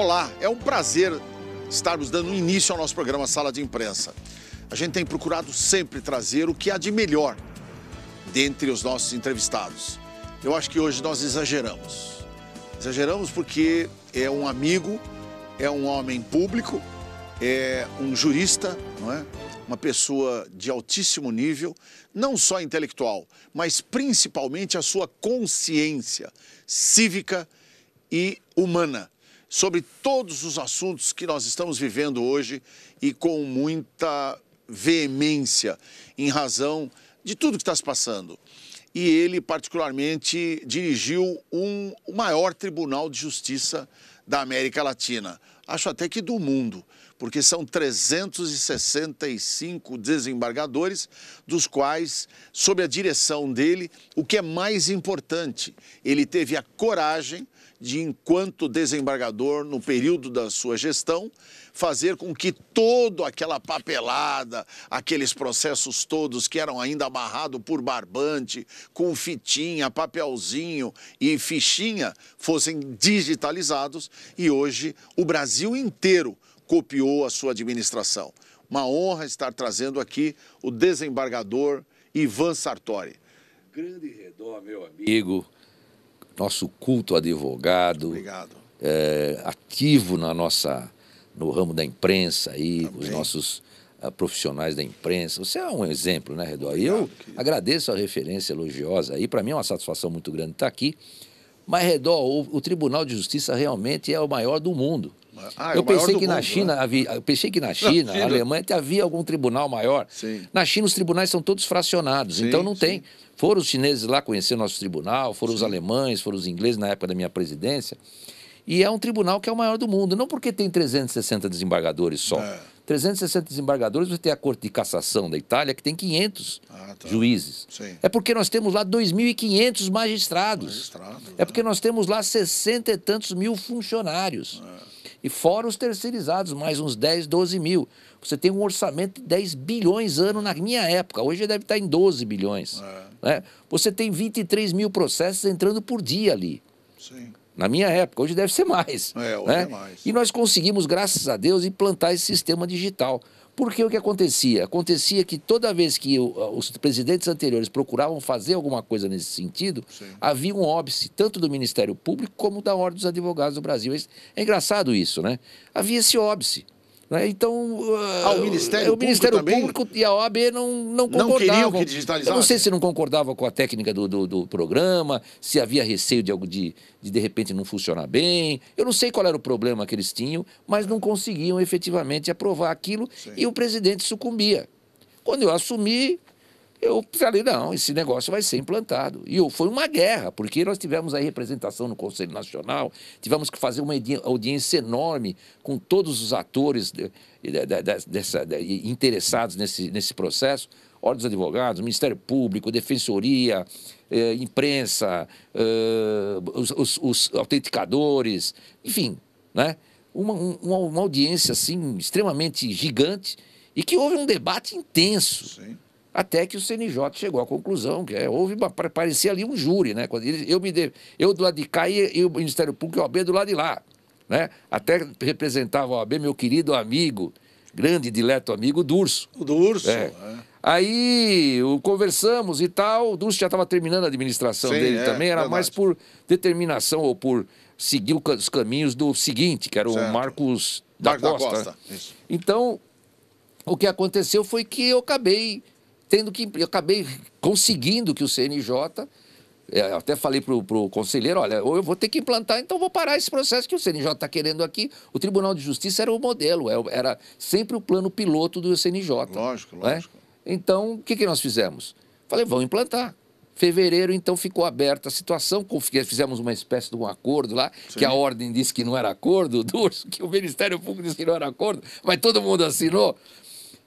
Olá, é um prazer estarmos dando início ao nosso programa Sala de Imprensa. A gente tem procurado sempre trazer o que há de melhor dentre os nossos entrevistados. Eu acho que hoje nós exageramos. Exageramos porque é um amigo, é um homem público, é um jurista, não é? Uma pessoa de altíssimo nível, não só intelectual, mas principalmente a sua consciência cívica e humana sobre todos os assuntos que nós estamos vivendo hoje e com muita veemência em razão de tudo que está se passando. E ele, particularmente, dirigiu o maior tribunal de justiça da América Latina, acho até que do mundo, porque são 365 desembargadores, dos quais, sob a direção dele, o que é mais importante, ele teve a coragem de, enquanto desembargador, no período da sua gestão, fazer com que toda aquela papelada, aqueles processos todos que eram ainda amarrados por barbante, com fitinha, papelzinho e fichinha, fossem digitalizados e hoje o Brasil inteiro copiou a sua administração. Uma honra estar trazendo aqui o desembargador Ivan Sartori. Grande Redó, meu amigo, nosso culto advogado. Obrigado. Ativo no ramo da imprensa aí, Também. os nossos profissionais da imprensa. Você é um exemplo, né, Redó? E eu agradeço a referência elogiosa aí. Para mim é uma satisfação muito grande estar aqui. Mas, Redó, o Tribunal de Justiça realmente é o maior do mundo. Eu pensei que na China, na Alemanha, havia algum tribunal maior. Sim. Na China, os tribunais são todos fracionados, Sim, então não tem. sim. Foram os chineses lá conhecer nosso tribunal, foram os alemães, foram os ingleses na época da minha presidência. E é um tribunal que é o maior do mundo, não porque tem 360 desembargadores só. 360 desembargadores, você tem a Corte de Cassação da Itália, que tem 500 juízes. Sim. É porque nós temos lá 2.500 magistrados. É porque nós temos lá 60 e tantos mil funcionários. E fora os terceirizados, mais uns 10, 12 mil. Você tem um orçamento de 10 bilhões ano na minha época. Hoje deve estar em 12 bilhões. Né? Você tem 23 mil processos entrando por dia ali. Sim. Na minha época, hoje deve ser mais. Hoje né? é mais. E nós conseguimos, graças a Deus, implantar esse sistema digital. Porque o que acontecia? Acontecia que toda vez que os presidentes anteriores procuravam fazer alguma coisa nesse sentido, havia um óbice, tanto do Ministério Público como da Ordem dos Advogados do Brasil. É engraçado isso, né? Havia esse óbice. Né? Então, o Ministério Público e a OAB não concordavam. Não queriam que digitalizasse? Eu não sei se não concordava com a técnica do programa, se havia receio de repente não funcionar bem. Eu não sei qual era o problema que eles tinham, mas não conseguiam efetivamente aprovar aquilo. Sim. E o presidente sucumbia. Quando eu assumi, eu falei, não, esse negócio vai ser implantado. E foi uma guerra, porque nós tivemos aí representação no Conselho Nacional, tivemos que fazer uma audiência enorme com todos os atores interessados nesse processo, Ordem dos Advogados, Ministério Público, Defensoria, imprensa, os autenticadores, enfim, né? Uma audiência assim, extremamente gigante e que houve um debate intenso. Sim. Até que o CNJ chegou à conclusão que parecia ali um júri, né? Quando eu do lado de cá e o Ministério Público e a OAB do lado de lá, né? Até representava a OAB meu querido amigo, grande e dileto amigo, Durso. O Durso. Aí conversamos e tal, o Durso já estava terminando a administração dele também, era mais por determinação ou por seguir os caminhos do seguinte, que era o Marcos da Costa. Isso. Então, o que aconteceu foi que eu acabei conseguindo que o CNJ, até falei para o conselheiro, olha, ou eu vou ter que implantar, então vou parar esse processo que o CNJ está querendo aqui. O Tribunal de Justiça era o modelo, era sempre o plano piloto do CNJ. Lógico. Então, o que nós fizemos? Falei, vamos implantar. Fevereiro, então, ficou aberta a situação, fizemos uma espécie de um acordo lá, que a ordem disse que não era acordo, que o Ministério Público disse que não era acordo, mas todo mundo assinou.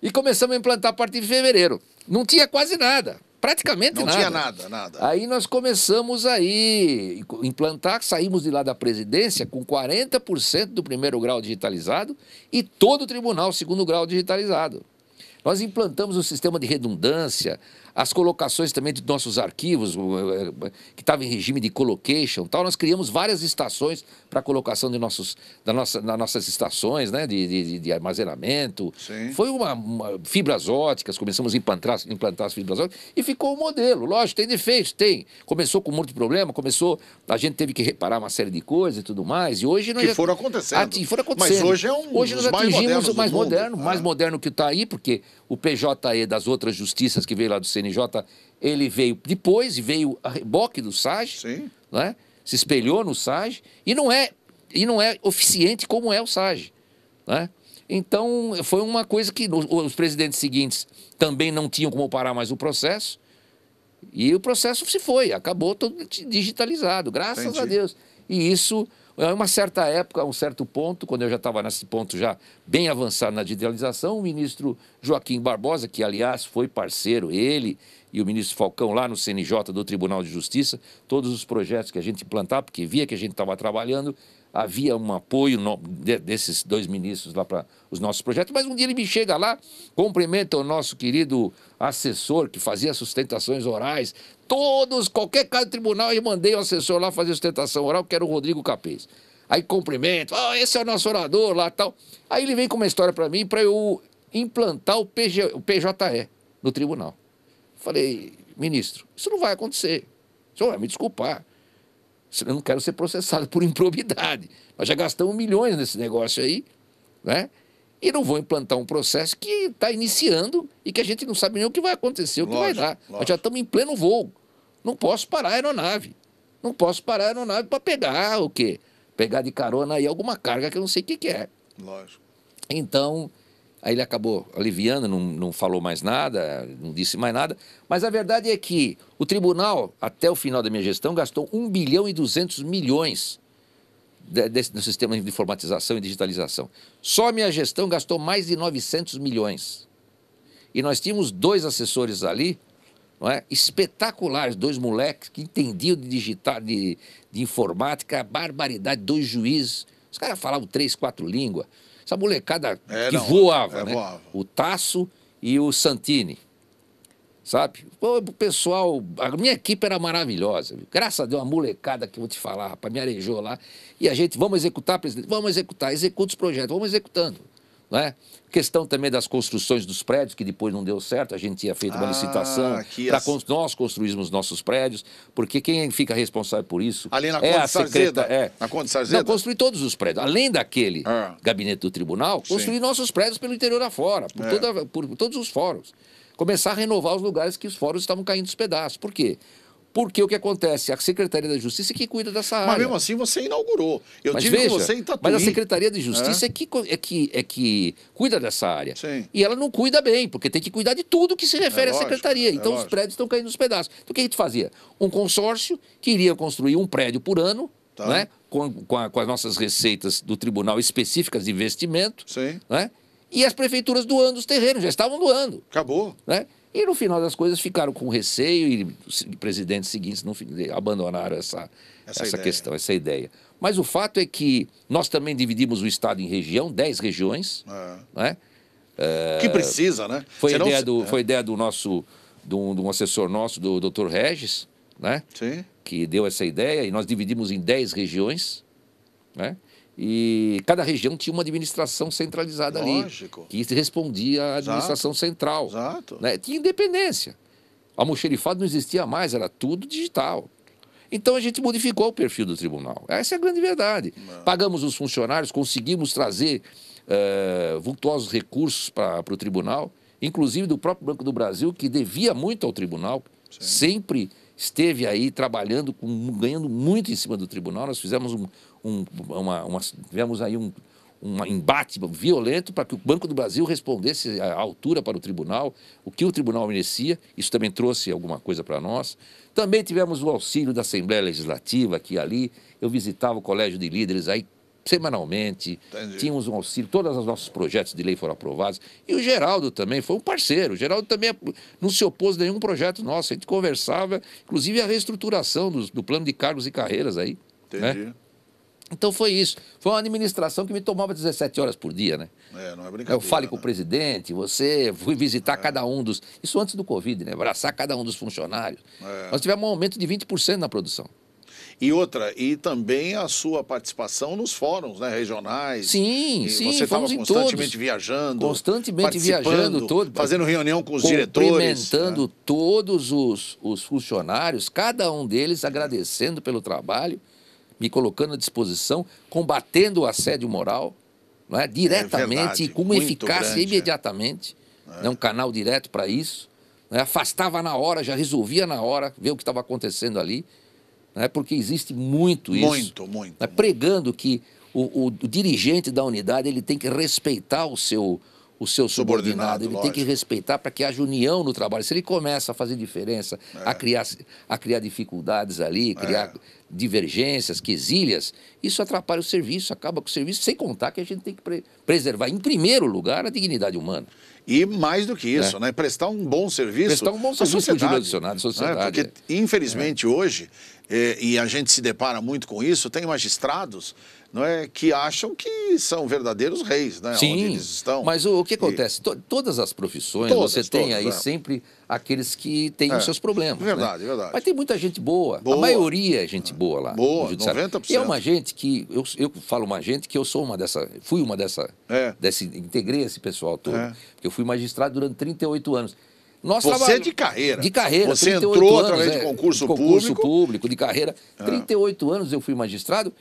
E começamos a implantar a partir de fevereiro. Não tinha quase nada, praticamente nada. Não tinha nada. Aí nós começamos aí a implantar, saímos de lá da presidência com 40% do primeiro grau digitalizado e todo o tribunal segundo grau digitalizado. Nós implantamos um sistema de redundância, as colocações também de nossos arquivos, que estavam em regime de colocation, tal. Nós criamos várias estações para a colocação de das nossas estações, né, de armazenamento. Sim. Foi fibras óticas, começamos a implantar as fibras óticas e ficou o modelo. Lógico, tem defeitos, tem. Começou com muito problema, a gente teve que reparar uma série de coisas e tudo mais. E hoje nós foram acontecendo. Mas hoje é hoje nós atingimos o mais moderno que está aí, porque o PJE das outras justiças que veio lá do CNJ, ele veio depois e veio a reboque do SAG, Sim. Né? Se espelhou no SAG e não é eficiente como é o SAG, né? Então, foi uma coisa que os presidentes seguintes também não tinham como parar mais o processo, e o processo se foi, acabou todo digitalizado, graças a Deus. E isso, em uma certa época, a um certo ponto, quando eu já estava nesse ponto já bem avançado na digitalização, o ministro Joaquim Barbosa, que aliás foi parceiro, ele e o ministro Falcão lá no CNJ do Tribunal de Justiça, todos os projetos que a gente implantava, porque via que a gente estava trabalhando, havia um apoio desses dois ministros lá para os nossos projetos, mas um dia ele me chega lá, cumprimenta o nosso querido assessor que fazia sustentações orais, qualquer caso do tribunal, eu mandei o assessor lá fazer sustentação oral, que era o Rodrigo Capês. Aí cumprimento, esse é o nosso orador lá e tal. Aí ele vem com uma história para mim, para eu implantar o PJE no tribunal. Falei, ministro, isso não vai acontecer, o senhor vai me desculpar. Eu não quero ser processado por improbidade. Nós já gastamos milhões nesse negócio aí, né? E não vou implantar um processo que está iniciando e que a gente não sabe nem o que vai acontecer, o que vai dar. Nós já estamos em pleno voo. Não posso parar a aeronave. Não posso parar a aeronave para pegar o quê? Pegar de carona aí alguma carga que eu não sei o que é. Lógico. Então, aí ele acabou aliviando, não falou mais nada, não disse mais nada. Mas a verdade é que o tribunal, até o final da minha gestão, gastou 1 bilhão e 200 milhões no sistema de informatização e digitalização. Só a minha gestão gastou mais de 900 milhões. E nós tínhamos 2 assessores ali, não é? Espetaculares, 2 moleques que entendiam de digital, de informática, barbaridade, 2 juízes. Os caras falavam 3, 4 línguas. Essa molecada voava, né? Voava. O Tasso e o Santini, sabe? O pessoal, a minha equipe era maravilhosa. Viu? Graças a Deus, uma molecada que eu vou te falar, rapaz, me arejou lá. E a gente, vamos executar, presidente? Vamos executar, executa os projetos, vamos executando. Não é? Questão também das construções dos prédios, que depois não deu certo, a gente tinha feito uma licitação para nós construirmos nossos prédios, porque quem fica responsável por isso ali na é a secretaria. Na Conde Sarzeda? Não, construir todos os prédios. Além daquele gabinete do tribunal, construir nossos prédios pelo interior afora, por todos os fóruns. Começar a renovar os lugares que os fóruns estavam caindo dos pedaços. Por quê? Porque o que acontece? A Secretaria da Justiça é que cuida dessa área. Mas mesmo assim você inaugurou. Eu tive com você em Tatuí. Mas a Secretaria de Justiça é que cuida dessa área. Sim. E ela não cuida bem, porque tem que cuidar de tudo que se refere à Secretaria. Então os prédios estão caindo nos pedaços. Então o que a gente fazia? Um consórcio que iria construir um prédio por ano, né? com as nossas receitas do tribunal específicas de investimento. Sim. Né? E as prefeituras doando os terrenos, já estavam doando. Acabou. Né? E no final das coisas ficaram com receio e os presidentes seguintes não abandonaram essa questão, essa ideia. Mas o fato é que nós também dividimos o Estado em região, 10 regiões. Né? Que precisa, né? Foi ideia de um assessor nosso, do Dr. Regis, né? Sim. Que deu essa ideia, e nós dividimos em 10 regiões, né? E cada região tinha uma administração centralizada ali, que respondia à administração central. Exato. Né? Tinha independência. O almoxerifado não existia mais, era tudo digital. Então a gente modificou o perfil do tribunal. Essa é a grande verdade. Pagamos os funcionários, conseguimos trazer vultuosos recursos para o tribunal, inclusive do próprio Banco do Brasil, que devia muito ao tribunal, sempre esteve aí trabalhando, ganhando muito em cima do tribunal. Nós fizemos tivemos aí um embate violento para que o Banco do Brasil respondesse à altura para o tribunal, o que o tribunal merecia. Isso também trouxe alguma coisa para nós. Também tivemos o auxílio da Assembleia Legislativa, que ali eu visitava o Colégio de Líderes aí semanalmente. Entendi. Tínhamos um auxílio, todos os nossos projetos de lei foram aprovados. E o Geraldo também foi um parceiro. O Geraldo também não se opôs a nenhum projeto nosso. A gente conversava, inclusive a reestruturação do plano de cargos e carreiras aí. Entendi. Né? Então foi isso. Foi uma administração que me tomava 17 horas por dia, né? Não é brincadeira. Eu fale com o presidente, fui visitar cada um dos... Isso antes do Covid, né? Abraçar cada um dos funcionários. Nós tivemos um aumento de 20% na produção. E também a sua participação nos fóruns, né, regionais. Sim, você estava constantemente viajando. Constantemente viajando, fazendo reunião com os diretores. Cumprimentando todos os funcionários, cada um deles agradecendo pelo trabalho, me colocando à disposição, combatendo o assédio moral, não é? Diretamente e com eficácia imediatamente. É um canal direto para isso. Né? Afastava na hora, já resolvia na hora, ver o que estava acontecendo ali. Né? Porque existe muito isso. Muito. Né? Pregando que o dirigente da unidade ele tem que respeitar o seu subordinado, ele tem que respeitar para que haja união no trabalho. Se ele começa a fazer diferença, a criar dificuldades ali, criar divergências, quesilhas, isso atrapalha o serviço, acaba com o serviço, sem contar que a gente tem que preservar, em primeiro lugar, a dignidade humana. E mais do que isso, né? Prestar um bom serviço à sociedade. Porque, infelizmente, hoje, e a gente se depara muito com isso, tem magistrados, não é, que acham que são verdadeiros reis, né? Sim, onde eles estão. Mas o que acontece? Todas as profissões, você tem aí sempre aqueles que têm os seus problemas. Verdade. Mas tem muita gente boa. A maioria é gente boa lá. Boa, 90%. E é uma gente que, eu falo uma gente que eu sou fui uma dessa, integrei esse pessoal todo. Porque eu fui magistrado durante 38 anos. Você é de carreira. De carreira. Você entrou através de concurso público, de carreira. 38 anos eu fui magistrado.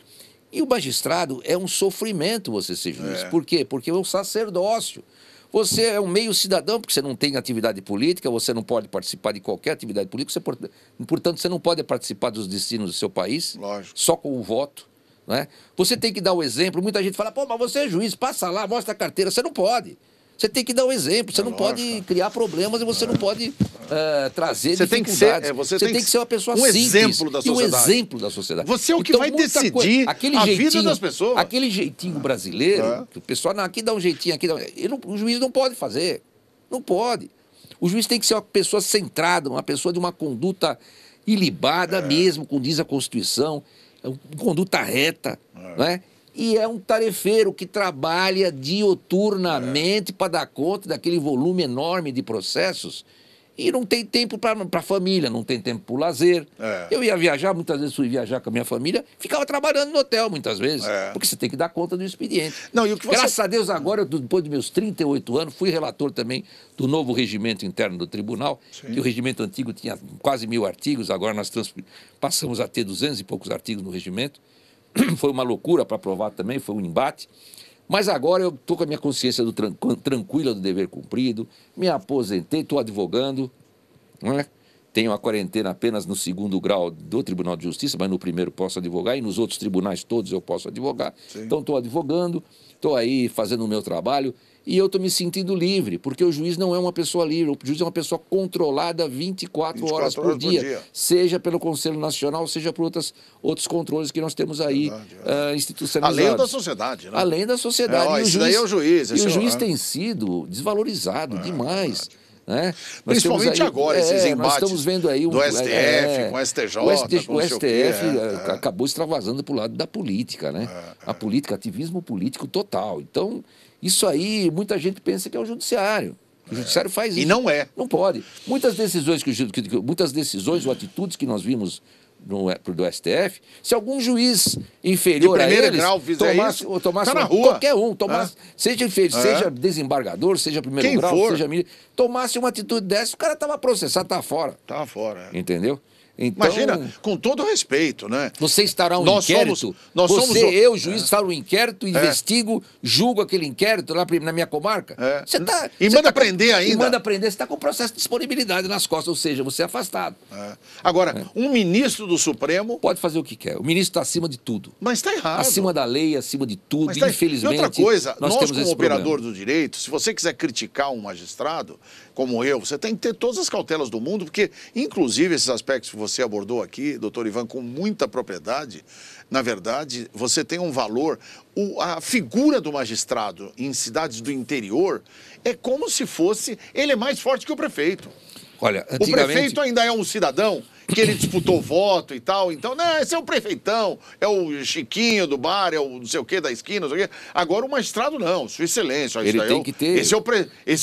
E o magistrado é um sofrimento você ser juiz. Por quê? Porque é um sacerdócio. Você é um meio cidadão, porque você não tem atividade política, você não pode participar de qualquer atividade política, portanto, você não pode participar dos destinos do seu país, só com o voto. Né? Você tem que dar o exemplo. Muita gente fala, pô, mas você é juiz, passa lá, mostra a carteira. Você não pode. Você tem que dar o exemplo, você não pode criar problemas e você não pode trazer dificuldades. Você tem que ser uma pessoa simples. Exemplo da sociedade. E um exemplo da sociedade. Você é o que vai decidir a vida das pessoas. Aquele jeitinho brasileiro, que o pessoal, aqui dá um jeitinho, o juiz não pode fazer. Não pode. O juiz tem que ser uma pessoa centrada, uma pessoa de uma conduta ilibada mesmo, como diz a Constituição, conduta reta, não é? E é um tarefeiro que trabalha diuturnamente para dar conta daquele volume enorme de processos e não tem tempo para a família, não tem tempo para o lazer. Eu ia viajar, muitas vezes fui viajar com a minha família, ficava trabalhando no hotel muitas vezes, porque você tem que dar conta do expediente. Graças a Deus agora, depois dos meus 38 anos, fui relator também do novo regimento interno do tribunal, que o regimento antigo tinha quase 1000 artigos, agora nós passamos a ter 200 e poucos artigos no regimento. Foi uma loucura para aprovar também, foi um embate. Mas agora eu estou com a minha consciência tranquila do dever cumprido, me aposentei, estou advogando, não é? Tenho a quarentena apenas no 2º grau do Tribunal de Justiça, mas no primeiro posso advogar, e nos outros tribunais todos eu posso advogar. Então estou advogando, estou aí fazendo o meu trabalho, e eu estou me sentindo livre, porque o juiz não é uma pessoa livre, o juiz é uma pessoa controlada 24 horas por dia, seja pelo Conselho Nacional, seja por outros controles que nós temos aí institucionalizados. Além da sociedade, né? Além da sociedade. Isso daí é o juiz. E o juiz tem sido desvalorizado demais. Né? Principalmente aí, agora, esses embates nós estamos vendo aí do STF, com o STJ. O STF acabou extravasando para o lado da política, né? A política, ativismo político total. Então, isso aí, muita gente pensa que é o judiciário. O judiciário faz isso. E não é. Não pode. Muitas decisões ou atitudes que nós vimos do STF, se algum juiz inferior a eles tomasse tá na rua. Qualquer um, seja desembargador, seja primeiro grau, seja ministro, tomasse uma atitude dessa, o cara estava processado, estava fora. Estava fora. Entendeu? Então, imagina, com todo respeito, né? Você estará um inquérito, eu, juiz, estará um inquérito, investigo, julgo aquele inquérito lá na minha comarca. E manda prender ainda. E manda prender, você está com processo de disponibilidade nas costas, ou seja, você é afastado. Agora, um ministro do Supremo... Pode fazer o que quer, o ministro está acima de tudo. Mas está errado. Acima da lei, acima de tudo, infelizmente. E outra coisa, nós temos como operador do direito, se você quiser criticar um magistrado, como eu, você tem que ter todas as cautelas do mundo, porque, inclusive, esses aspectos que você abordou aqui, doutor Ivan, com muita propriedade, na verdade, você tem um valor. A figura do magistrado em cidades do interior é como se fosse... Ele é mais forte que o prefeito. Olha, o prefeito ainda é um cidadão que ele disputou voto e tal. Então, não, esse é o prefeitão, é o Chiquinho do bar, é o não sei o quê da esquina, não sei o quê. Agora o magistrado não, Sua Excelência. Ele tem que ter... Esse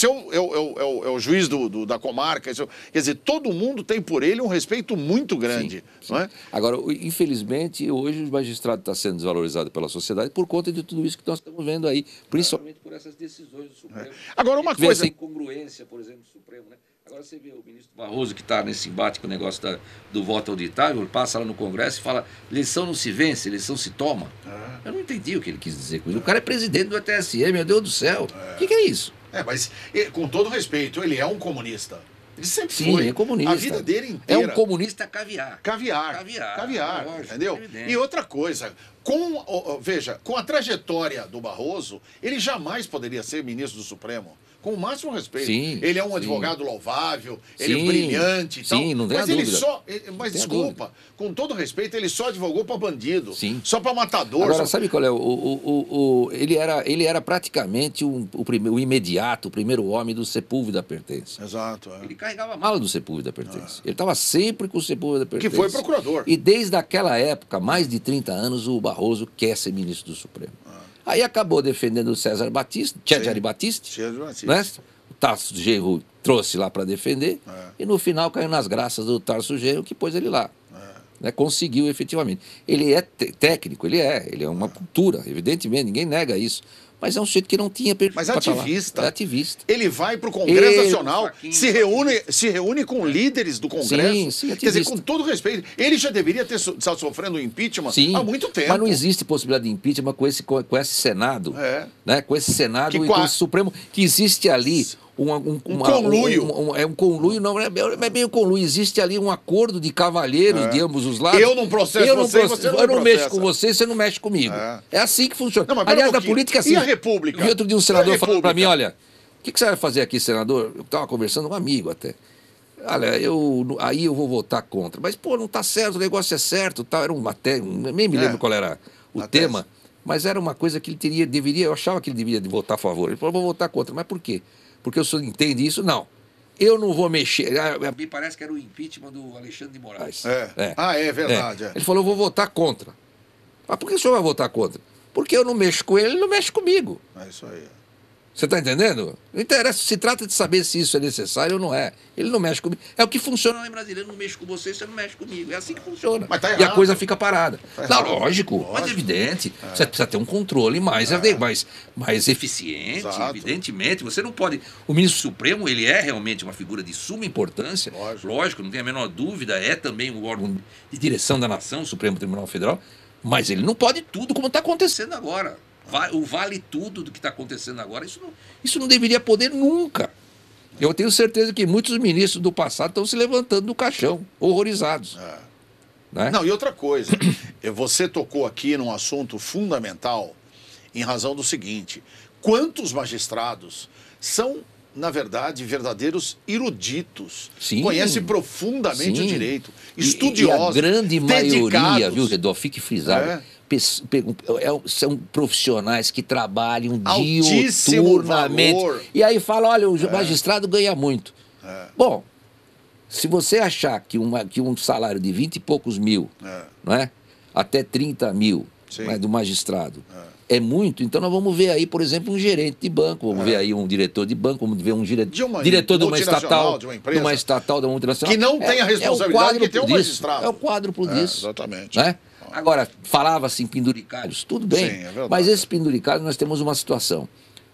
é o juiz da comarca. Quer dizer, todo mundo tem por ele um respeito muito grande. Sim. Não é? Agora, infelizmente, hoje o magistrado está sendo desvalorizado pela sociedade por conta de tudo isso que nós estamos vendo aí, principalmente por essas decisões do Supremo. Agora, uma coisa... Essa incongruência, por exemplo, do Supremo, né? Agora você vê o ministro Barroso que está nesse embate com o negócio do voto auditável, ele passa lá no Congresso e fala, eleição não se vence, eleição se toma. Eu não entendi o que ele quis dizer com isso. O cara é presidente do TSE, meu Deus do céu. O que é isso? Mas, com todo respeito, ele é um comunista. Ele sempre Sim, foi. É comunista. A vida dele inteira. É um comunista caviar. Caviar, lógico, entendeu? E outra coisa, veja, com a trajetória do Barroso, ele jamais poderia ser ministro do Supremo. Com o máximo respeito. Sim, ele é um advogado louvável, ele é brilhante e tal. Sim, não tem mas dúvida. ele só. Mas desculpa, com todo respeito, ele só advogou para bandido. Sim. Só para matador. Agora, sabe qual é? Ele era praticamente o imediato, o primeiro homem do Sepúlveda Pertence. Exato. Ele carregava a mala do Sepúlveda Pertence. Ele estava sempre com o Sepúlveda Pertence. Que foi procurador. E desde aquela época, mais de 30 anos, o Barroso quer ser ministro do Supremo. Aí acabou defendendo o César Batista, Cesare Battisti, né? O Tarso Genro trouxe lá para defender, e no final caiu nas graças do Tarso Genro, que pôs ele lá. Né? Conseguiu efetivamente. Ele é técnico, ele é uma cultura, evidentemente, ninguém nega isso. Mas é um sujeito que não tinha perfil. Mas ativista. É ativista. Ele vai para o Congresso Nacional, se reúne com líderes do Congresso. Sim, quer dizer, com todo respeito, ele já deveria estar sofrendo impeachment há muito tempo. Mas não existe possibilidade de impeachment com esse Senado. Né? Com esse Senado e com o Supremo, que existe ali um conluio. É um conluio, não é bem um conluio. Existe ali um acordo de cavalheiros de ambos os lados. Eu não processo eu não mexo com você, você não mexe comigo. É assim que funciona. Não, aliás, na política é assim. E a República? Eu vi outro dia um senador falando para mim, olha, o que você vai fazer aqui, senador? Eu estava conversando com um amigo até. Olha, aí eu vou votar contra. Mas, pô, não está certo, o negócio é certo. Tal. Era uma nem me lembro qual era o tema, mas era uma coisa que ele eu achava que ele deveria votar a favor. Ele falou, vou votar contra. Mas por quê? Porque o senhor entende isso? Não. Eu não vou mexer. Me parece que era o impeachment do Alexandre de Moraes. É verdade. Ele falou, eu vou votar contra. Mas por que o senhor vai votar contra? Porque eu não mexo com ele não mexe comigo. É isso aí. Você está entendendo? Não interessa, se trata de saber se isso é necessário ou não é. Ele não mexe comigo. É o que funciona lá em Brasília. Eu não mexo com você, você não mexe comigo. É assim que funciona. Mas tá errado. E a coisa fica parada. Tá lógico, mas é evidente. Você precisa ter um controle mais eficiente, evidentemente. Você não pode... O ministro Supremo, ele é realmente uma figura de suma importância. Lógico, não tem a menor dúvida. É também o órgão de direção da nação, o Supremo Tribunal Federal. Mas ele não pode tudo como está acontecendo agora. O vale tudo do que está acontecendo agora, isso não deveria poder nunca. Eu tenho certeza que muitos ministros do passado estão se levantando do caixão, horrorizados. Né? Não, e outra coisa, você tocou aqui num assunto fundamental em razão do seguinte, quantos magistrados são, na verdade, verdadeiros eruditos, conhecem profundamente o direito, estudiosos, e a grande maioria, dedicados. viu, Redolfo, fique frisado, são profissionais que trabalham diuturnamente. E aí fala, olha, o magistrado ganha muito. Bom, se você achar que um salário de 20 e poucos mil, não é? Até 30 mil, né, do magistrado, é muito, então nós vamos ver aí, por exemplo, um gerente de banco, vamos ver aí um diretor de banco, vamos ver um diretor de uma estatal, de uma multinacional. Que não tem a responsabilidade que tem um magistrado. É o quádruplo disso. Exatamente. Né? Agora, falava-se em penduricalhos, tudo bem, mas esses penduricalhos nós temos uma situação.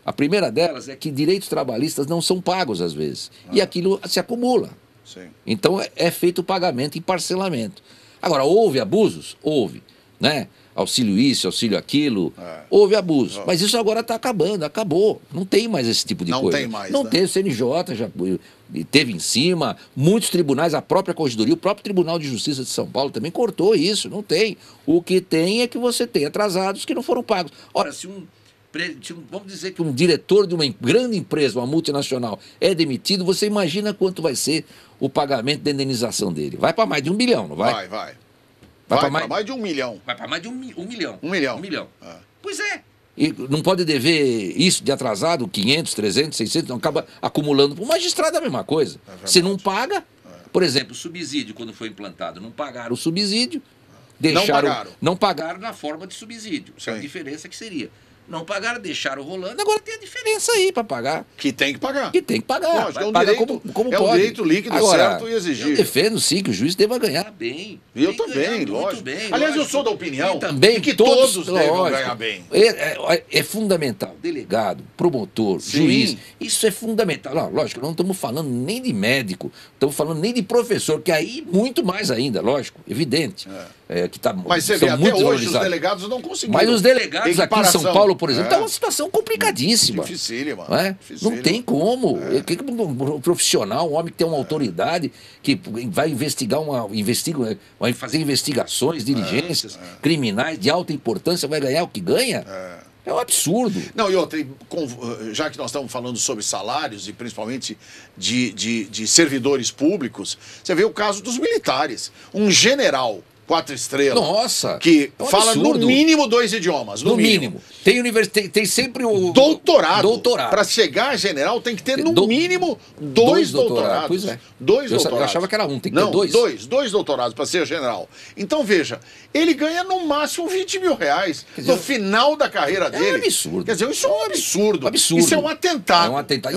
A primeira delas é que direitos trabalhistas não são pagos às vezes, e aquilo se acumula. Então é feito o pagamento em parcelamento. Agora, houve abusos? Houve, né? Auxílio isso, auxílio aquilo, houve abuso. Mas isso agora está acabando, acabou. Não tem mais esse tipo de coisa. Não tem mais, Não tem, o CNJ já teve em cima, muitos tribunais, a própria Corregedoria, o próprio Tribunal de Justiça de São Paulo também cortou isso, não tem. O que tem é que você tem atrasados que não foram pagos. Ora, vamos dizer que um diretor de uma grande empresa, uma multinacional, é demitido, você imagina quanto vai ser o pagamento da indenização dele. Vai para mais de 1 bilhão, não vai? Vai para mais de 1 milhão. Vai para mais de 1 milhão. 1 milhão. 1 milhão. Pois é. E não pode dever isso de atrasado, 500, 300, 600, não acaba acumulando. O magistrado é a mesma coisa. Se não paga, Por exemplo, o subsídio, quando foi implantado, não pagaram o subsídio, não pagaram na forma de subsídio. Essa é a diferença que seria. Não pagaram, deixaram rolando, agora tem a diferença aí para pagar. Que tem que pagar. Que tem que pagar. Lógico, é um direito, como é um pode. direito líquido, agora, certo e exigível. Eu defendo, sim, que o juiz deva ganhar bem. E eu também, lógico. Bem, aliás, lógico. eu sou da opinião também, que todos devem ganhar bem. É fundamental. Delegado, promotor, juiz, isso é fundamental. Não, lógico, não estamos falando nem de médico, estamos falando nem de professor, que aí muito mais ainda, lógico, evidente. Que tá, mas você vê, até hoje os delegados não conseguiram. Mas os delegados aqui em São Paulo, por exemplo, está uma situação complicadíssima. Dificílima. Não tem como. Um profissional, um homem que tem uma autoridade, que vai investigar vai fazer investigações, diligências criminais de alta importância, vai ganhar o que ganha? É um absurdo. Não, e outra, já que nós estamos falando sobre salários e principalmente de servidores públicos, você vê o caso dos militares. Um general 4 estrelas. Nossa! Que é um fala absurdo. no mínimo 2 idiomas. No mínimo. Tem sempre o... Doutorado. Para chegar a general tem que ter no mínimo 2 doutorados. Pois é. 2 doutorados. Eu achava que era um, tem que ter 2. 2 doutorados para ser general. Então, veja, ele ganha no máximo 20 mil reais no final da carreira dele. É um absurdo. Quer dizer, isso é um absurdo. Absurdo. Isso é um atentado. É um atentado.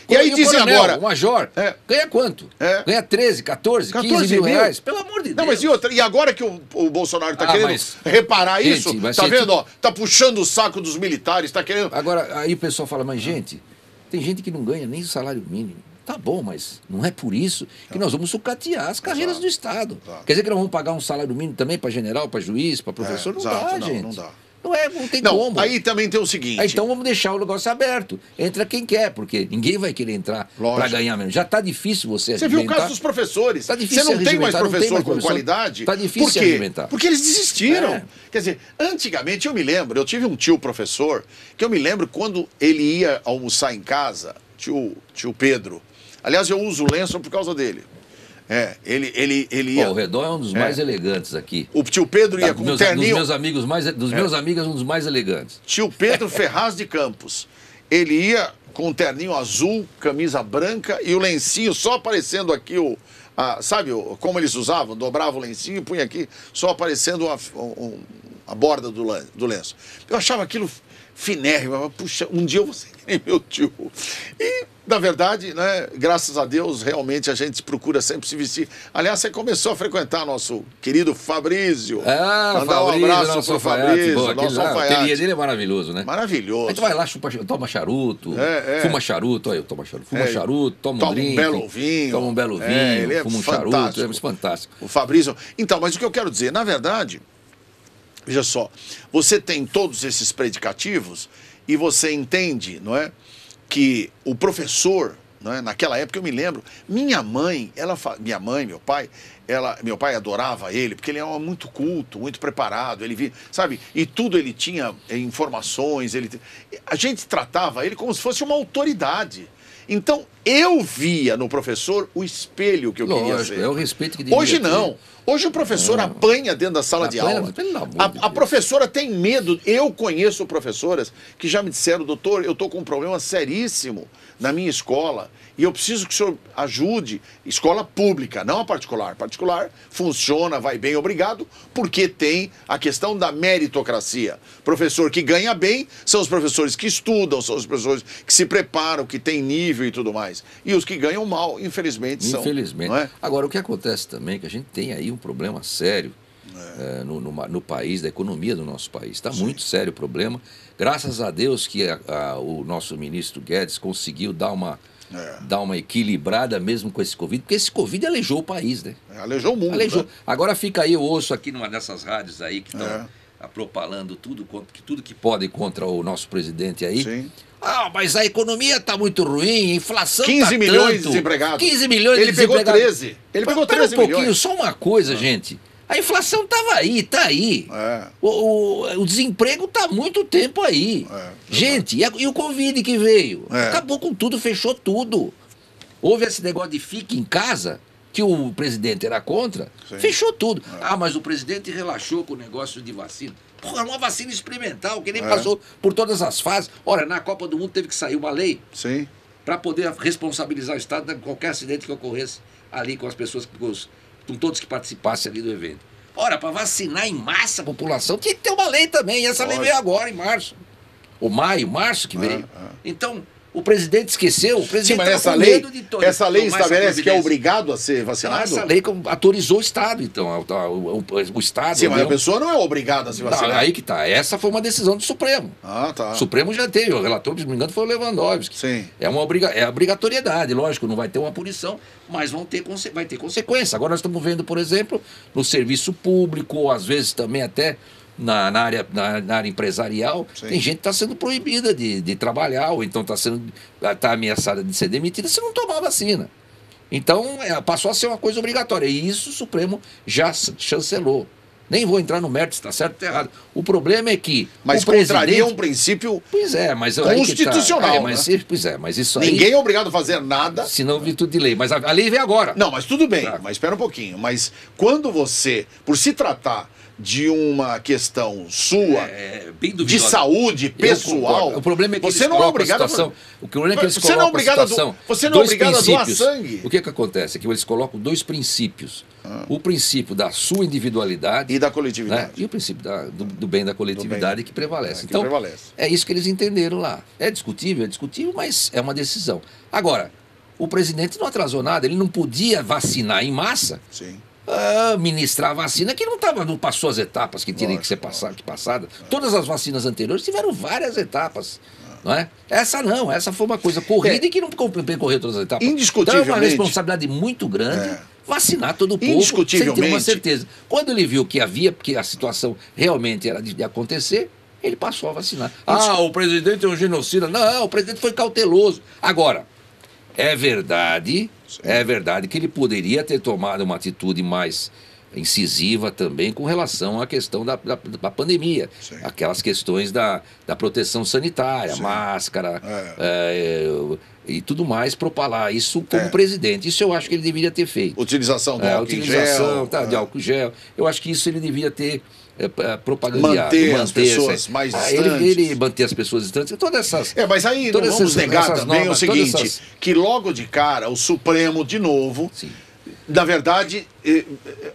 E aí dizem agora... O major ganha quanto? Ganha 13, 14, 15 mil reais? Pelo amor de Deus. Não, mas e outra? E agora que o Bolsonaro está querendo reparar isso, tá vendo? Ó, tá puxando o saco dos militares, tá querendo... Agora, aí o pessoal fala, mas gente, tem gente que não ganha nem o salário mínimo. Tá bom, mas não é por isso que nós vamos sucatear as carreiras do Estado. Quer dizer que nós vamos pagar um salário mínimo também para general, para juiz, para professor? Não dá, gente. Não dá. Não tem como. Aí também tem o seguinte... Então vamos deixar o negócio aberto. Entra quem quer, porque ninguém vai querer entrar para ganhar menos. Já está difícil você viu o caso dos professores. Tá difícil você não tem mais professor com qualidade. Está difícil Por quê? alimentar. Porque eles desistiram. Quer dizer, antigamente eu me lembro, eu tive um tio professor, que eu me lembro quando ele ia almoçar em casa, tio Pedro. Aliás, eu uso o lenço por causa dele. Ele ia... o Redon é um dos mais elegantes aqui. O tio Pedro ia com um terninho... Dos meus amigos, um dos mais elegantes. Tio Pedro Ferraz de Campos. Ele ia com um terninho azul, camisa branca e o lencinho só aparecendo aqui, sabe como eles usavam? Dobrava o lencinho e punha aqui, só aparecendo a borda do lenço. Eu achava aquilo finérrimo. Puxa, um dia eu vou ser que nem meu tio. E... Na verdade, né, graças a Deus, realmente a gente procura sempre se vestir. Aliás, você começou a frequentar nosso querido Fabrício. Mandar um abraço pro Fabrício, nosso alfaiate. O ateliê dele é maravilhoso, né? Maravilhoso. A gente vai lá, toma charuto, fuma charuto, eu tomo charuto, fuma charuto, toma um drink. Toma um belo vinho, fuma um charuto, é fantástico. O Fabrício... Então, mas o que eu quero dizer, na verdade, veja só, você tem todos esses predicativos e você entende, não é? Que o professor, né, naquela época eu me lembro, minha mãe, meu pai adorava ele, porque ele era muito culto, muito preparado, ele via, sabe, e tudo ele tinha informações, a gente tratava ele como se fosse uma autoridade. Então, eu via no professor o espelho que eu queria ser. É o respeito que devia Hoje não. Hoje o professor apanha dentro da sala de aula. A professora tem medo. Eu conheço professoras que já me disseram, doutor, eu estou com um problema seríssimo na minha escola e eu preciso que o senhor ajude. Escola pública, não a particular. Particular funciona, vai bem, obrigado, porque tem a questão da meritocracia. Professor que ganha bem são os professores que estudam, são os professores que se preparam, que têm nível e tudo mais. E os que ganham mal, infelizmente, são. Infelizmente. Não é? Agora, o que acontece também é que a gente tem aí um problema sério no país, da economia do nosso país. Está muito sério o problema. Graças a Deus que o nosso ministro Guedes conseguiu dar uma equilibrada mesmo com esse Covid, porque esse Covid aleijou o país, né? Aleijou o mundo. Aleijou. Né? Agora fica aí, eu ouço aqui numa dessas rádios aí que estão propalando tudo que podem contra o nosso presidente aí. Sim. Mas a economia está muito ruim, a inflação 15 milhões de desempregados. 15 milhões de desempregados. Ele pegou 13. Ele pegou 13 milhões. Pouquinho, só uma coisa, gente. A inflação estava aí, está aí. O desemprego está há muito tempo aí. Gente, e o Covid que veio? Acabou com tudo, fechou tudo. Houve esse negócio de fique em casa, que o presidente era contra, fechou tudo. Mas o presidente relaxou com o negócio de vacina. Porra, uma vacina experimental, que nem passou por todas as fases. Ora, na Copa do Mundo teve que sair uma lei para poder responsabilizar o Estado de qualquer acidente que ocorresse ali com as pessoas, com todos que participassem ali do evento. Ora, para vacinar em massa a população, tinha que ter uma lei também. E essa lei veio agora, em março. Ou maio, março que veio. Então, o presidente esqueceu. O presidente mas essa lei estabelece que é obrigado a ser vacinado? Essa lei autorizou o Estado, então. O Estado... Sim, mas a pessoa não é obrigada a se vacinar. Aí que tá. Essa foi uma decisão do Supremo. Tá. O Supremo já teve. O relator, se não me engano, foi o Lewandowski. Sim. É a obrigatoriedade, lógico. Não vai ter uma punição, mas vai ter consequência. Agora nós estamos vendo, por exemplo, no serviço público, ou às vezes também até na área empresarial, sim, tem gente que está sendo proibida de trabalhar, ou então está ameaçada de ser demitida se não tomar vacina. Então, passou a ser uma coisa obrigatória. E isso o Supremo já chancelou. Nem vou entrar no mérito se está certo ou errado. O problema é que mas o presidente... contraria um princípio mas constitucional. Mas isso aí... Ninguém é obrigado a fazer nada. Se não virtude de lei. Mas a lei vem agora. Não, mas tudo bem. Mas espera um pouquinho. Mas quando você, por se tratar de uma questão sua, de saúde pessoal, o problema é que você não é obrigado o problema é que eles colocam você não é obrigado a doar sangue. O que acontece? É que eles colocam dois princípios. O princípio da sua individualidade e da coletividade. Né? E o princípio do bem da coletividade que prevalece. Então, é isso que eles entenderam lá. É discutível, mas é uma decisão. Agora, o presidente não atrasou nada, ele não podia vacinar em massa. Sim. Ministrar a vacina que não passou as etapas que tinham que ser passadas. Todas as vacinas anteriores tiveram várias etapas. Não é? Essa foi uma coisa corrida e que não percorreu todas as etapas. Indiscutivelmente. Então é uma responsabilidade muito grande vacinar todo o povo indiscutivelmente, sem ter uma certeza. Quando ele viu que a situação realmente era de acontecer, ele passou a vacinar. O presidente é um genocida. Não, o presidente foi cauteloso. Agora, é verdade que ele poderia ter tomado uma atitude mais incisiva também com relação à questão da pandemia. Sim. Aquelas questões da proteção sanitária, sim, máscara e tudo mais, propalar isso como presidente. Isso eu acho que ele deveria ter feito. Utilização do álcool em gel. De álcool em gel. Eu acho que isso ele deveria ter propagandeado. Manter as pessoas mais distantes. Ele manter as pessoas distantes. Todas essas... mas aí não vamos negar também o seguinte, que logo de cara o Supremo, de novo... Sim. Na verdade,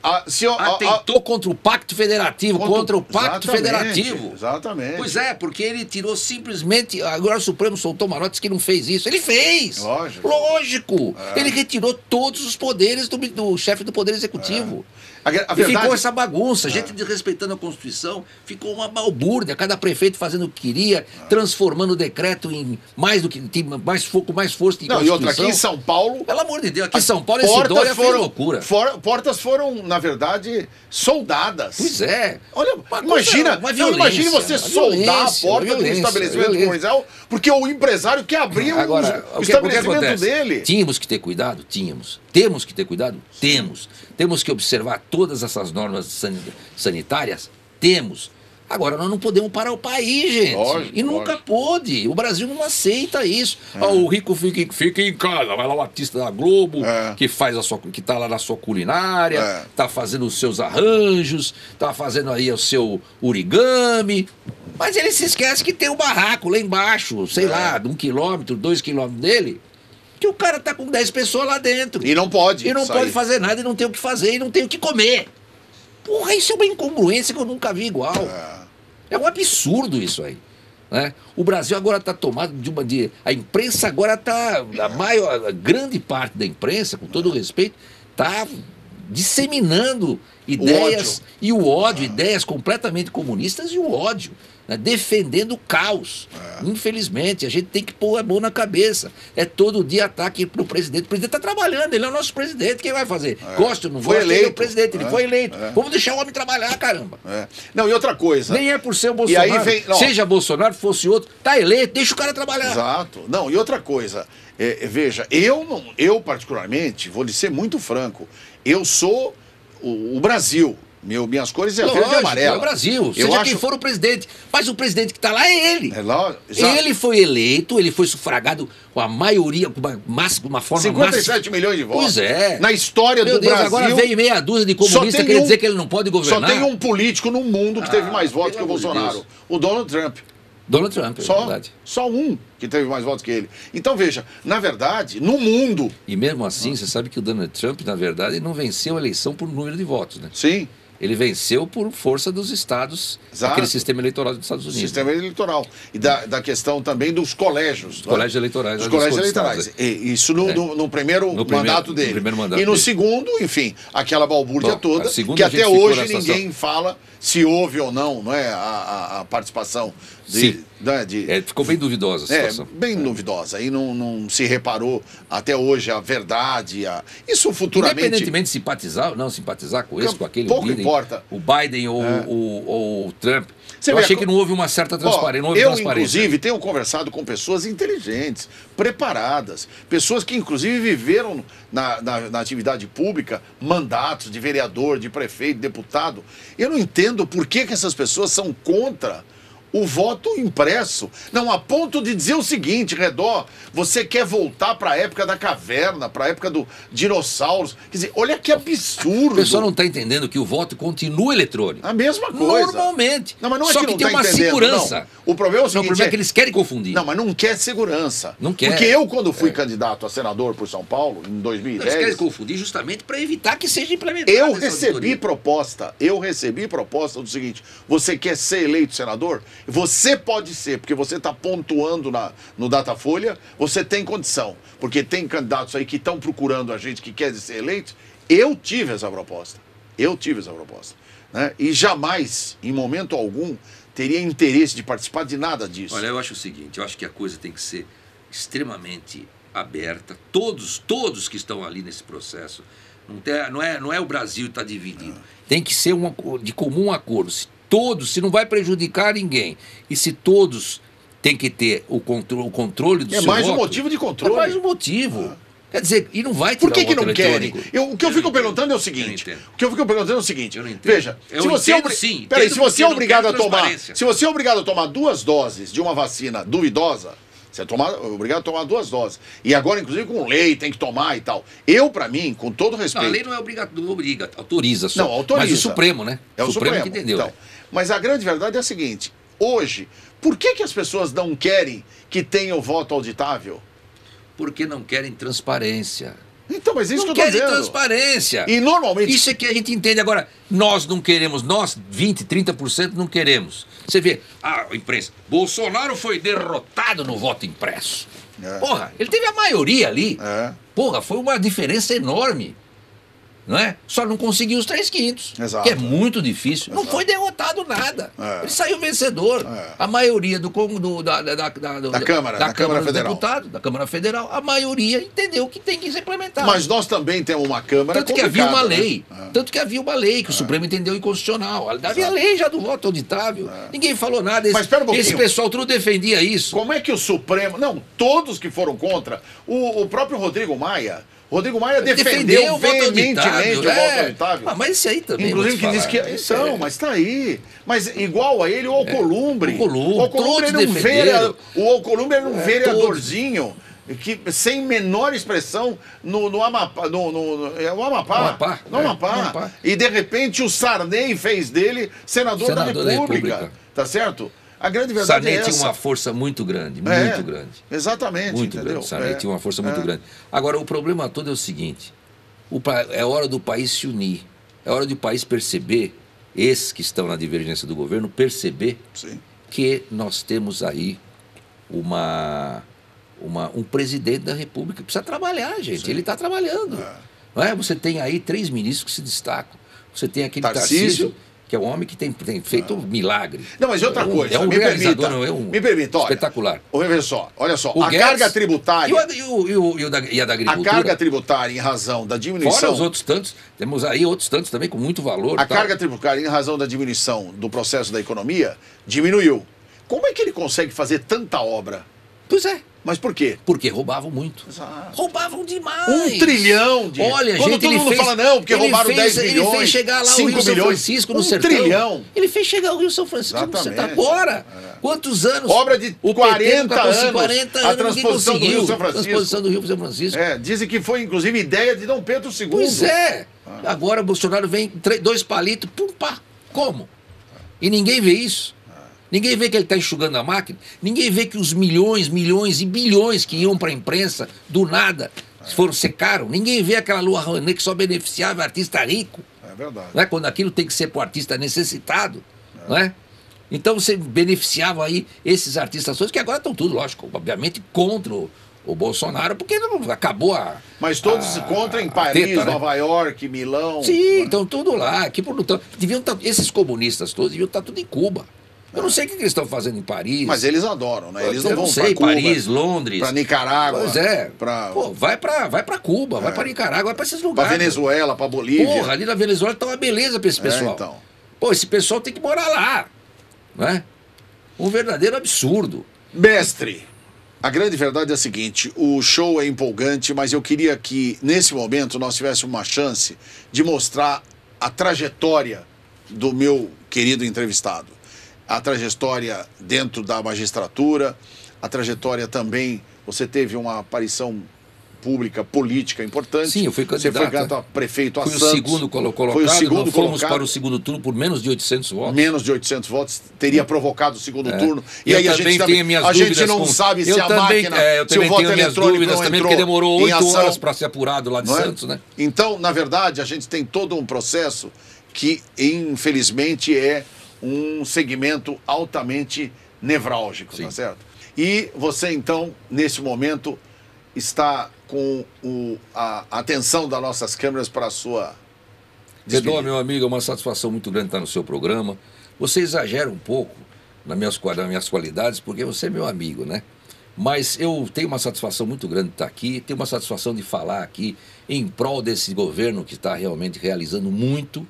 atentou contra o Pacto Federativo, contra o Pacto Federativo. Exatamente. Pois é, porque ele tirou simplesmente... Agora o Supremo soltou uma nota que não fez isso. Ele fez! Lógico! Ele retirou todos os poderes do chefe do Poder Executivo. E ficou essa bagunça, gente desrespeitando a Constituição, ficou uma balbúrdia, cada prefeito fazendo o que queria, transformando o decreto em mais do que mais força de Constituição. E outra, aqui em São Paulo... Pelo amor de Deus, aqui em São Paulo esse Dória fez loucura. Portas foram, na verdade, soldadas. Pois é. Olha, imagine você soldar a porta do estabelecimento comercial, porque o empresário quer abrir o estabelecimento dele. Tínhamos que ter cuidado? Tínhamos. Temos que ter cuidado? Temos. Temos que observar todas essas normas sanitárias? Temos. Agora, nós não podemos parar o país, gente. Lógico, nunca pôde. O Brasil não aceita isso. O rico fica em casa, vai lá o artista da Globo, que está lá na sua culinária, está fazendo os seus arranjos, está fazendo aí o seu origami. Mas ele se esquece que tem um barraco lá embaixo, sei lá, de 1 quilômetro, 2 quilômetros dele, que o cara tá com 10 pessoas lá dentro. E não pode. E não pode fazer nada, e não tem o que fazer, e não tem o que comer. Porra, isso é uma incongruência que eu nunca vi igual. É um absurdo isso aí. Né? O Brasil agora está tomado a imprensa agora está... A grande parte da imprensa, com todo o respeito, está disseminando ideias e o ódio, ideias completamente comunistas e o ódio. Né? Defendendo o caos. Infelizmente, a gente tem que pôr a mão na cabeça. É todo dia ataque para o presidente. O presidente está trabalhando, ele é o nosso presidente. Quem vai fazer? Gosta ou não gosta? Ele é o presidente, ele foi eleito. Vamos deixar o homem trabalhar, caramba. Não, e outra coisa. Nem é por ser o Bolsonaro. E aí seja Bolsonaro, fosse outro, tá eleito, deixa o cara trabalhar. Exato. Não, e outra coisa. Veja, eu particularmente, vou lhe ser muito franco, eu sou o Brasil. Minhas cores é verde e amarela. É o Brasil, seja quem for o presidente. Mas o presidente que está lá é ele. Exato. Ele foi eleito, ele foi sufragado com a maioria, com uma forma 57 milhões de votos. Pois é. Na história do Brasil. Agora veio meia dúzia de comunistas querer dizer que ele não pode governar. Só tem um político no mundo que teve mais votos que o Bolsonaro. O Donald Trump. Donald Trump, é verdade. Só um que teve mais votos que ele. Então, veja, na verdade, no mundo... E mesmo assim, você sabe que o Donald Trump, na verdade, não venceu a eleição por número de votos, né? Sim. Ele venceu por força dos estados, aquele sistema eleitoral dos Estados Unidos. Sistema eleitoral. E da questão também dos colégios. Colégios eleitorais. Dos colégios eleitorais. Isso no primeiro mandato dele. No primeiro mandato e no dele. segundo, enfim, aquela balbúrdia toda, que até hoje ninguém fala se houve ou não é, a participação Sim. Né, ficou bem duvidosa a situação. Bem duvidosa. E não se reparou até hoje a verdade. Isso futuramente... Independentemente de simpatizar ou não simpatizar com esse, com aquele, pouco importa. O Biden ou o Trump. Você eu achei que não houve uma certa transparência. Inclusive, tenho conversado com pessoas inteligentes, preparadas, pessoas que, inclusive, viveram na atividade pública mandatos de vereador, de prefeito, deputado. Eu não entendo por que essas pessoas são contra o voto impresso. Não, a ponto de dizer o seguinte, Redó, você quer voltar para a época da caverna, para a época dos dinossauros. Quer dizer, olha que absurdo. O pessoal não está entendendo que o voto continua eletrônico. A mesma coisa. Normalmente. Não, mas não é só que que não tem tá uma entendendo, segurança. Não. O problema é o seguinte... O problema é que eles querem confundir. Não, mas não quer segurança. Não quer. Porque eu, quando fui candidato a senador por São Paulo, em 2010... Eles querem confundir justamente para evitar que seja implementado. Eu recebi proposta do seguinte, você quer ser eleito senador? Você pode ser, porque você está pontuando no Datafolha, você tem condição. Porque tem candidatos aí que estão procurando a gente que quer ser eleito. Eu tive essa proposta. Né? E jamais, em momento algum, teria interesse de participar de nada disso. Olha, eu acho o seguinte, eu acho que a coisa tem que ser extremamente aberta. Todos que estão ali nesse processo, não é o Brasil que está dividido. Tem que ser de comum acordo. Se não vai prejudicar ninguém, e se todos têm que ter o controle do seu voto... É mais um motivo de controle. É mais um motivo. Quer dizer, e não vai tirar Por que o voto não querem? eletrônico. O que eu fico perguntando é o seguinte. Eu não entendo. Veja, se você é obrigado a tomar 2 doses de uma vacina duvidosa, você é obrigado a tomar 2 doses. E agora, inclusive, com lei, tem que tomar e tal. Eu, pra mim, com todo respeito... Não, a lei não é obriga, autoriza só. Não, autoriza. Mas o Supremo, né? É o Supremo que entendeu. Então, mas a grande verdade é a seguinte. Hoje, por que as pessoas não querem que tenha o voto auditável? Porque não querem transparência. Então, mas isso não que eu tô dizendo. Não querem transparência. E normalmente... Isso é que a gente entende. Agora, nós não queremos, nós, 20%, 30% não queremos. Você vê, a imprensa, Bolsonaro foi derrotado no voto impresso. Porra, ele teve a maioria ali. Porra, foi uma diferença enorme. Não é? Só não conseguiu os 3/5, Exato. que é muito difícil. Não foi derrotado nada. Ele saiu vencedor. A maioria da Câmara Federal. Deputados, da Câmara Federal, a maioria entendeu que tem que ser implementado. Mas nós também temos uma Câmara Tanto que havia uma né? lei. Tanto que havia uma lei que o Supremo entendeu inconstitucional. Havia a lei já do voto auditável. Ninguém falou nada. Mas espera um pouquinho. Esse pessoal tudo defendia isso. Como é que o Supremo... Não, todos que foram contra. O próprio Rodrigo Maia defendeu veementemente o voto auditável. Mas isso aí também. Inclusive que disse que... Então, mas tá aí. Mas igual a ele, o Alcolumbre. O Alcolumbre era um vereadorzinho que, sem menor expressão no Amapá. No Amapá. E de repente o Sarney fez dele senador da República. Tá certo? A grande verdade Sarney é essa. tinha uma força muito grande, muito grande. Exatamente. Muito entendeu? grande. Sarney tinha uma força muito grande. Agora, o problema todo é o seguinte: é hora do país se unir. É hora do país perceber, esses que estão na divergência do governo, perceber que nós temos aí um presidente da República que precisa trabalhar, gente. Ele está trabalhando. Não é? Você tem aí 3 ministros que se destacam. Você tem aquele Tarcísio, que é um homem que tem feito um milagre. Não, mas outra coisa. É um realizador, me permita, espetacular. Olha só, a Guedes, carga tributária... E a da agricultura. A carga tributária em razão da diminuição... Fora os outros tantos, temos aí outros tantos também com muito valor. A carga tributária em razão da diminuição do processo da economia diminuiu. Como é que ele consegue fazer tanta obra? Pois é. Mas por quê? Porque roubavam muito. Exato. Roubavam demais. 1 trilhão de... Olha, quando gente, todo mundo fala, não, porque roubaram 10 milhões, ele fez chegar lá o Rio São Francisco no sertão. 1 trilhão. Ele fez chegar o Rio São Francisco no sertão. Agora, quantos anos? Obra de 40 anos. 40 anos, a transposição do Rio São Francisco. Transposição do Rio São Francisco. Dizem que foi, inclusive, ideia de Dom Pedro II. Pois é. Agora o Bolsonaro vem 2 palitos, pum, pá. Como? E ninguém vê isso. Ninguém vê que ele está enxugando a máquina. Ninguém vê que os milhões, milhões e bilhões que iam para a imprensa, do nada, secaram. Ninguém vê aquela Lua Rouanet que só beneficiava o artista rico. É verdade. Não é? Quando aquilo tem que ser para o artista necessitado. Não é? Então você beneficiava aí esses artistas todos, que agora estão tudo, lógico, obviamente contra o Bolsonaro, porque não acabou a... Mas todos se encontram em Paris, teta, né? Nova York, Milão. Sim, estão tudo lá. Aqui, esses comunistas todos deviam estar tudo em Cuba. Eu não sei o que eles estão fazendo em Paris. Mas eles adoram, né? Eles não eu vão não sei, para Cuba, Paris, Londres. para Nicarágua. Pois é. Pra... Pô, vai para Cuba, vai para Nicarágua, vai para esses lugares. Para Venezuela, para Bolívia. Porra, ali na Venezuela tá uma beleza para esse pessoal. Então. Pô, esse pessoal tem que morar lá. Né? Um verdadeiro absurdo. Mestre, a grande verdade é a seguinte, o show é empolgante, mas eu queria que, nesse momento, nós tivéssemos uma chance de mostrar a trajetória do meu querido entrevistado. A trajetória dentro da magistratura, a trajetória também, você teve uma aparição pública, política importante. Sim, eu fui candidato. Você foi candidato a prefeito a fui Santos. O segundo colocado. Foi o segundo nós fomos colocado. Para o segundo turno por menos de 800 votos. Menos de 800 votos, teria provocado o segundo turno. E eu aí a gente não sabe se a máquina, se o voto tenho minhas eletrônico dúvidas não também, entrou porque demorou 8 ação, horas para ser apurado lá de Santos, né? Então, na verdade, a gente tem todo um processo que, infelizmente, é um segmento altamente nevrálgico, tá certo? E você, então, nesse momento, está com a atenção das nossas câmeras para a sua despedida. Redó, meu amigo, é uma satisfação muito grande estar no seu programa. Você exagera um pouco nas minhas qualidades, porque você é meu amigo, né? Mas eu tenho uma satisfação muito grande de estar aqui, tenho uma satisfação de falar aqui em prol desse governo que está realmente realizando muito.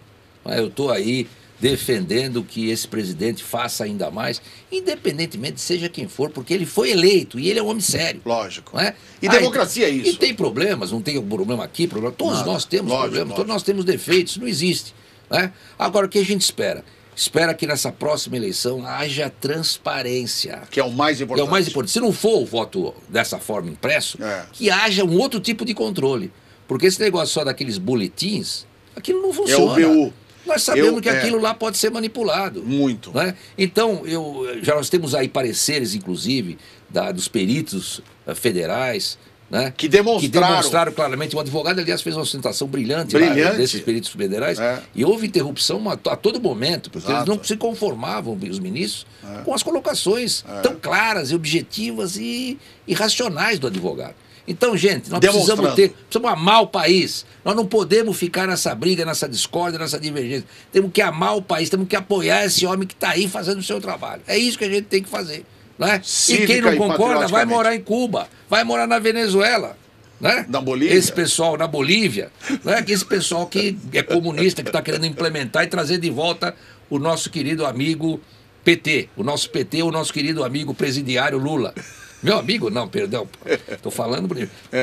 Eu estou aí defendendo que esse presidente faça ainda mais, independentemente seja quem for, porque ele foi eleito e ele é um homem sério. Lógico. Não é? E democracia é isso. E tem problemas, não tem problema aqui, problema. Todos nós temos problemas, todos nós temos defeitos, não existe. Não é? Agora, o que a gente espera? Espera que nessa próxima eleição haja transparência. Que é o mais importante. Que é o mais importante. Se não for o voto dessa forma impresso, que haja um outro tipo de controle. Porque esse negócio só daqueles boletins, aquilo não funciona. É o BU. Nós sabemos que aquilo lá pode ser manipulado. Muito. Né? Então, nós temos aí pareceres, inclusive, dos peritos federais, né? Que demonstraram claramente. O advogado, aliás, fez uma sustentação brilhante. Lá, desses peritos federais. E houve interrupção a todo momento, porque eles não se conformavam, os ministros, com as colocações tão claras e objetivas e racionais do advogado. Então, gente, nós precisamos amar o país. Nós não podemos ficar nessa briga, nessa discórdia, nessa divergência. Temos que amar o país, temos que apoiar esse homem que está aí fazendo o seu trabalho. É isso que a gente tem que fazer. Né? E quem não concorda vai morar em Cuba, vai morar na Venezuela. Né? Na Bolívia. Esse pessoal na Bolívia, né? Esse pessoal que é comunista, que está querendo implementar e trazer de volta o nosso querido amigo PT. O nosso PT, o nosso querido amigo presidiário Lula. Meu amigo, não, perdão. Estou falando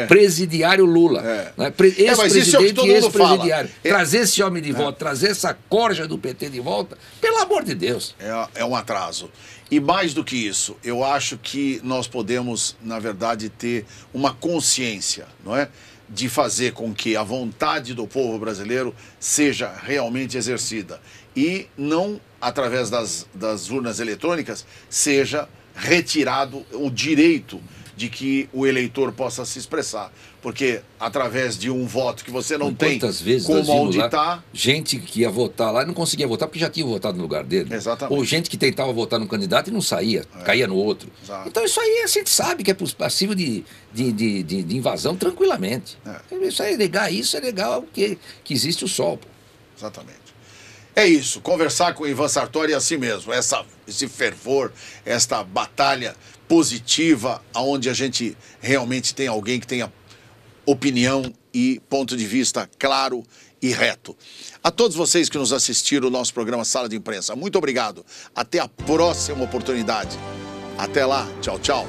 presidiário Lula. Né? Ex-presidente e ex-presidiário. Trazer esse homem de volta, trazer essa corja do PT de volta, pelo amor de Deus. É um atraso. E mais do que isso, eu acho que nós podemos, na verdade, ter uma consciência, não é? De fazer com que a vontade do povo brasileiro seja realmente exercida. E não, através das urnas eletrônicas, seja retirado o direito de que o eleitor possa se expressar. Porque através de um voto que você não tem como auditar... Lá, gente que ia votar lá e não conseguia votar porque já tinha votado no lugar dele. Exatamente. Ou gente que tentava votar num candidato e não saía, caía no outro. Exato. Então isso aí a gente sabe que é passível de invasão tranquilamente. Isso aí, negar isso é legal que existe o sol. Pô. Exatamente. É isso, conversar com o Ivan Sartori é assim mesmo, esse fervor, esta batalha positiva, onde a gente realmente tem alguém que tenha opinião e ponto de vista claro e reto. A todos vocês que nos assistiram ao nosso programa Sala de Imprensa, muito obrigado. Até a próxima oportunidade. Até lá, tchau, tchau.